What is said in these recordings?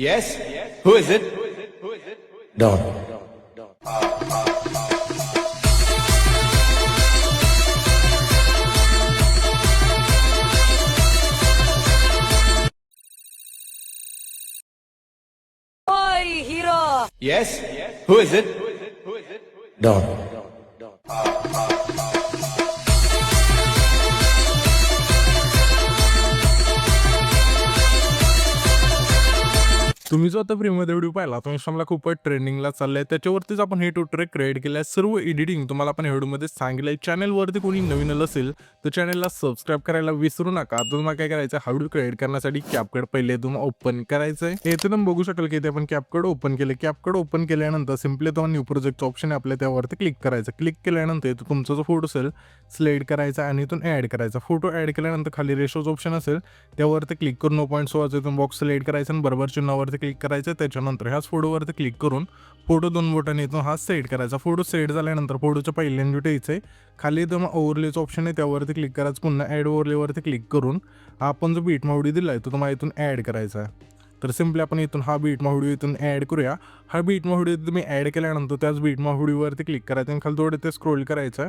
Yes? Who is it? Don. Hoy, hero! Yes? Who is it? Don. तुम्ही जो आता फ्रीमध्ये व्हिडिओ पाहिला तो इंस्टाग्रामला खूपच ट्रेंडिंगला चाललाय. त्याच्यावरतीच आपण हे ट्यूटोरियल क्रिएट केलं. सर्व एडिटिंग तुम्हाला आपण व्हिडिओमध्ये सांगितलंय. चॅनलवरती कोणी नवीन असेल तर चॅनलला सबस्क्राईब करायला विसरू नका. आता तुम्हाला काय करायचं, हा व्हिडिओ क्रिएट करण्यासाठी कॅपकट पहिले तुम्हाला ओपन करायचं आहे. येथे तुम्ही बघू शकाल की इथे आपण कॅपकट ओपन केलं. कॅपकट ओपन केल्यानंतर सिम्पली तुम्हाला न्यू प्रोजेक्टचं ऑप्शन आपल्या त्यावरती क्लिक करायचं. क्लिक केल्यानंतर इथं तुमचा जो फोटो असेल सिलेक्ट करायचा आणि इथून ॲड करायचा. फोटो ॲड केल्यानंतर खाली रेशोचं ऑप्शन असेल त्यावरती क्लिक करून 0.6 इथून बॉक्स सिलेक्ट करायचं आणि बरोबर चिन्हावरती क्लिक करायचं. त्याच्यानंतर ह्याच फोटोवरती क्लिक करून फोटो 2 बोटांनी इथून हा सेट करायचा. फोटो सेट झाल्यानंतर फोटोच्या पहिल्यांदा यायचं आहे. खाली इथं ओव्हरलेचं ऑप्शन आहे त्यावरती क्लिक करायचं. पुन्हा ॲड ओव्हरलेवरती क्लिक करून आपण जो बीट मावडी दिला आहे तो तुम्हाला इथून ॲड करायचा आहे. तर सिम्पली आपण इथून हा बीट मावडी इथून ॲड करूया. हा बीट मावडी तुम्ही ॲड केल्यानंतर त्याच बीट मावडीवरती क्लिक करायचं आणि खाली थोडं ते स्क्रोल करायचं.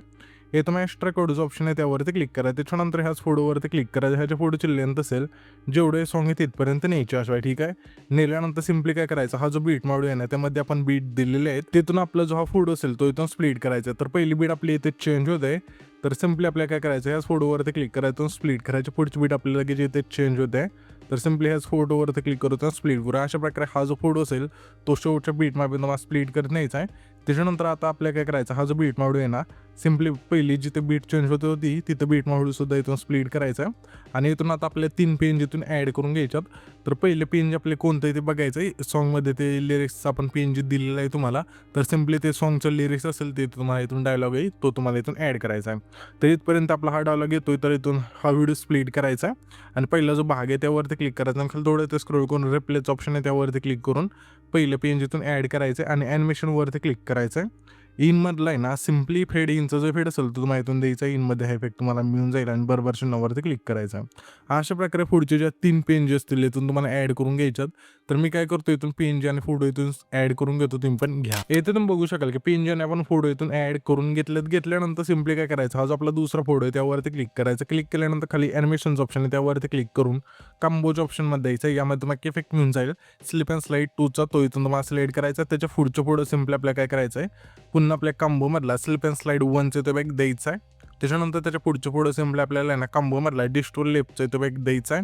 हे तुम्हाला एक्स्ट्रा कोडचं ऑप्शन आहे त्यावरती क्लिक करायचं. त्याच्यानंतर ह्याच फोटोवरती क्लिक करायचं. ह्याच्या फोटोची लेंथ असेल जेवढे सॉंग आहे तिथपर्यंत न्यायचे अशा. ठीक आहे, नेल्यानंतर सिम्पली काय करायचं, हा जो बीट मावडी आहे ना त्यामध्ये आपण बीट दिलेले आहेत तिथून आपला जो हा फोटो असेल तो इथून स्प्लिट करायचा. तर पहिली बीट आपली इथे चेंज होते. तर सिम्पली आपल्याला काय करायचं, ह्याच फोटोवरती क्लिक करायचं स्प्लिट करायचं. पुढची बीट आपल्याला लगेच इथे चेंज होते. तर सिम्पली ह्याच फोटोवरती क्लिक करू स्प्लिट करू. अशा प्रकारे हा जो फोटो असेल तो शेवटच्या बीटमध्ये तुम्हाला स्प्लिट करत न्यायचा आहे. त्याच्यानंतर आता आपल्याला काय करायचं, हा जो बीट मावडी आहे ना सिम्पली पहिली जिथे बीट चेंज होत होती तिथं बीट मावडीसुद्धा इथून स्प्लिट करायचं आणि इथून आता आपल्या 3 पेन इथून ॲड करून घ्यायच्यात. तर पहिले पेन जे आपले कोणतं आहे ते बघायचं आहे. सॉन्गमध्ये ते लिरिक्सचा आपण पेन जे दिलेलं आहे तुम्हाला, तर सिम्पली ते सॉन्गचं लिरिक्स असेल ते तुम्हाला इथून डायलॉग आहे तो तुम्हाला इथून ॲड करायचा आहे. तर इथपर्यंत आपला हा डायलॉग येतोय. तर इथून हा व्हिडिओ स्प्लिट करायचा आणि पहिला जो भाग आहे त्यावरती क्लिक करायचा आणि खाली थोडं ते स्क्रोल करून रिप्लेचं ऑप्शन आहे त्यावरती क्लिक करून पहिलं पेन जिथून ॲड करायचं आणि ॲनिमेशनवरती क्लिक करायचं आहे. इनमधला आहे ना सिम्पली फेड इनचा जो फेड असेल तो तुम्हाला इथून द्यायचा. इनमध्ये हा इफेक्ट तुम्हाला मिळून जाईल आणि बरोबर चिन्हावरती क्लिक करायचा. अशा प्रकारे पुढचे ज्या 3 पेन जे असतील इथून तुम्हाला ॲड करून घ्यायच्यात. तर मी काय करतो, इथून पेन जे आणि फोटो इथून ॲड करून घेतो. तुम्ही पण घ्या. इथे तुम्ही बघू शकाल की पेन जे आपण फोटो इथून ॲड करून घेतल्यानंतर सिम्पली काय करायचं, हा जो आपला दुसरा फोटो आहे त्यावरती क्लिक करायचं. क्लिक केल्यानंतर खाली ॲनिमेशनचं ऑप्शन आहे त्यावरती क्लिक करून कॉम्बोच्या ऑप्शनमध्ये द्यायचं. यामध्ये तुम्हाला इफेक्ट मिळून जाईल स्लिप अँड स्लाईड 2चा, तो इथून तुम्हाला सिलेक्ट करायचा. त्याच्या पुढचं फोटो सिम्पली आपल्याला काय करायचं आहे, पुन्हा आपल्या कॉम्बोमधला स्लिप अँड स्लाईड 1चा तो बॅग द्यायचा आहे. त्याच्यानंतर त्याच्या पुढच्या फोटो सिम्पली आपल्याला ना कॉम्बोमधला डिस्टोर लेफ्टचा तो बॅग द्यायचा आहे.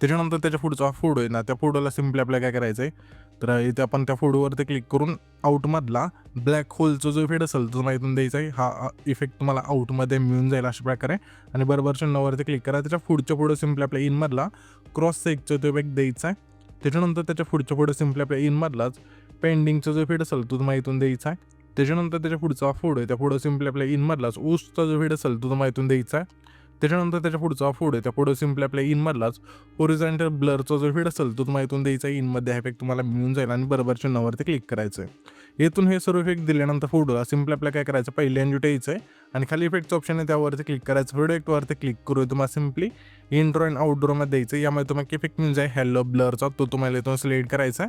त्याच्यानंतर त्याच्या पुढचा फोटो आहे ना त्या फोटोला सिम्पली आपल्याला काय करायचं आहे, तर इथे आपण त्या फोटोवरती क्लिक करून आउटमधला ब्लॅक होलचा जो इफेक्ट असेल तो तुम्हाला इथून द्यायचा आहे. हा इफेक्ट तुम्हाला आउटमध्ये मिळून जाईल अशा प्रकारे आणि बरोबर चिन्हावरती क्लिक करा. त्याच्या पुढच्या फोटो सिम्पली आपल्या इनमधला क्रॉस सेकचा तो इफेक्ट द्यायचा आहे. त्याच्यानंतर त्याच्या पुढच्या फोटो सिम्पली आपल्या इनमधलाच पेंडिंगचा जो इफेक्ट असेल तो तुम्हाला इथून द्यायचा आहे. त्याच्यानंतर त्याच्या पुढचा फोटो आहे त्या फोटो सिम्पली आपल्या इनमधलाच ऊसचा जो इफेक्ट असेल तो तुम्हाला इथून द्यायचा आहे. त्याच्यानंतर त्याच्या पुढचा फोटो आहे त्या फोटो सिम्पली आपल्या इनमधलाच होरिझॉन्टल ब्लरचा जो इफेक्ट असेल तो तुम्हाला इथून द्यायचा. इनमध्ये हा इफेक्ट तुम्हाला मिळून जाईल आणि बरोबर चिन्हावरती क्लिक करायचं आहे. इथून हे सर्व इफेक्ट दिल्यानंतर फोटोला सिम्पली आपल्याला काय करायचं, पहिल्या यायचं आहे आणि खाली इफेक्टचं ऑप्शन आहे त्यावरती क्लिक करायचं. प्रोडक्टवरती क्लिक करू तुम्हाला सिम्पली इनड्रो अँड आउटड्रोमध्ये द्यायचं. यामध्ये तुम्हाला इफेक्ट मिळून जाईल हॅलो ब्लरचा, तो तुम्हाला इथून सिलेक्ट करायचा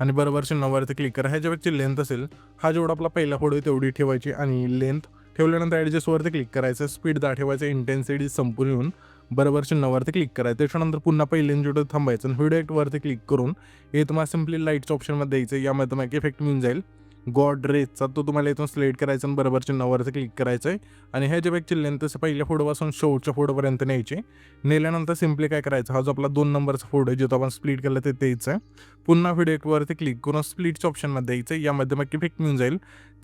आणि बरोबर चिन्हावरती क्लिक करा. ह्याच्यावरची लेंथ असेल हा जेवढा आपला पहिला फोटो आहे तेवढी ठेवायची आणि लेंथ ठेवल्यानंतर ॲडजस्टवरती क्लिक करायचं. स्पीड दाखवायचं, इंटेन्सिटी संपून येऊन बरोबर चिन्हावरती क्लिक करायचं. त्याच्यानंतर पुन्हा पहिल्या व्हिडिओ थांबायचं आणि व्हिडिओ ॲक्टवरती क्लिक करून हे तुम्हाला सिम्पली लाईटच्या ऑप्शनमध्ये द्यायचं. यामध्ये तुम्हाला इफेक्ट मिळून जाईल गॉड रेजचा, तो तुम्हाला इथून सिलेक्ट करायचा आणि बरोबर चिन्हावरती क्लिक करायचं आहे आणि ह्याच्या इफेक्टची लेंथ तसं पहिल्या फोटोपासून शेवटच्या फोटोपर्यंत न्यायची. नेल्यानंतर सिम्पली काय करायचं, हा जो आपला 2 नंबरचा फोटो आहे जो आपण स्प्लिट केला ते द्यायचं आहे. पुन्हा व्हिडिओ ॲक्टवरती क्लिक करून स्प्लिटच्या ऑप्शनमध्ये द्यायचं. यामध्ये मग इफेक्ट मिळून जाईल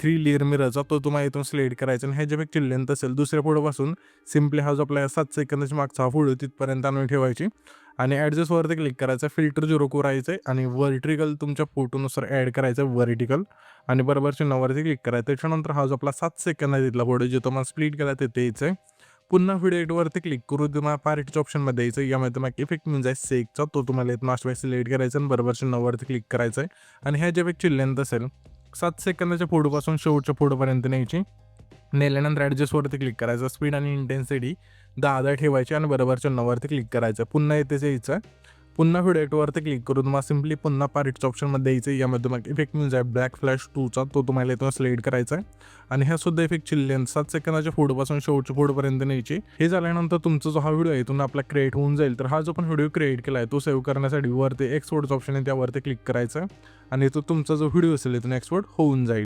3 लेअर मिररचा, तो तुम्हाला इथून सिलेक्ट करायचा आणि ह्याच्या इफेक्टची लेंथ असेल दुसऱ्या फोटोपासून सिम्पली हा जो आपला 7 सेकंदाच्या मागचा हा फोटो तिथपर्यंत आणून ठेवायची आणि ॲडजस्टवरती क्लिक करायचं. फिल्टर 0 करायचं आहे आणि व्हर्टिकल तुमच्या फोटोनुसार ॲड करायचं व्हर्टिकल आणि बरोबर चिन्हावरती क्लिक करायचं. त्याच्यानंतर हा जो आपला 7 सेकंद आहे तिथला फोटो जो तुम्हाला स्प्लिट केला ते द्यायचं आहे. पुन्हा व्हिडिओ एडिटवरती क्लिक करून तुम्हाला पार्टीच्या ऑप्शनमध्ये द्यायचं. यामध्ये तुम्हाला इफेक्ट मिळून जाईल सेकचा, तो तुम्हाला इथं मास्टर सिलेक्ट करायचा आणि बरोबर चिन्हावरती क्लिक करायचं आहे आणि ह्या जे इफेक्टची लेंथ असेल 7 सेकंदाच्या फोटोपासून शेवटच्या फोटोपर्यंत न्यायची. नेल्यानंतर ॲडजस्टवरती क्लिक करायचं. स्पीड आणि इंटेन्सिटी 10 ठेवायची आणि बरोबर चिन्हावरती क्लिक करायचं. पुन्हा इथेच यायचं पुन्हा व्हिडिओ ॲक्टवरती क्लिक करून तुम्हाला सिम्पली पुन्हा पार्टच्या ऑप्शनमध्ये यायचं. यामध्ये मग इफेक्ट मिळून जाईल ब्लॅक फ्लॅश 2चा, तो तुम्हाला इथं सिलेक्ट करायचा आहे. आणि ह्या सुद्धा इफेक्ट चिल्लेन 7 सेकंदाच्या पुढपासून शेवटच्या पुढपर्यंत न्यायची. हे झाल्यानंतर तुमचा जो हा व्हिडिओ आहे इथून आपला क्रिएट होऊन जाईल. तर हा जो पण व्हिडिओ क्रिएट केला आहे तो सेव्ह करण्यासाठी वरती एक्सपोर्टचा ऑप्शन आहे त्यावरती क्लिक करायचं आणि तो तुमचा जो व्हिडिओ असेल इथून एक्सपोर्ट होऊन जाईल.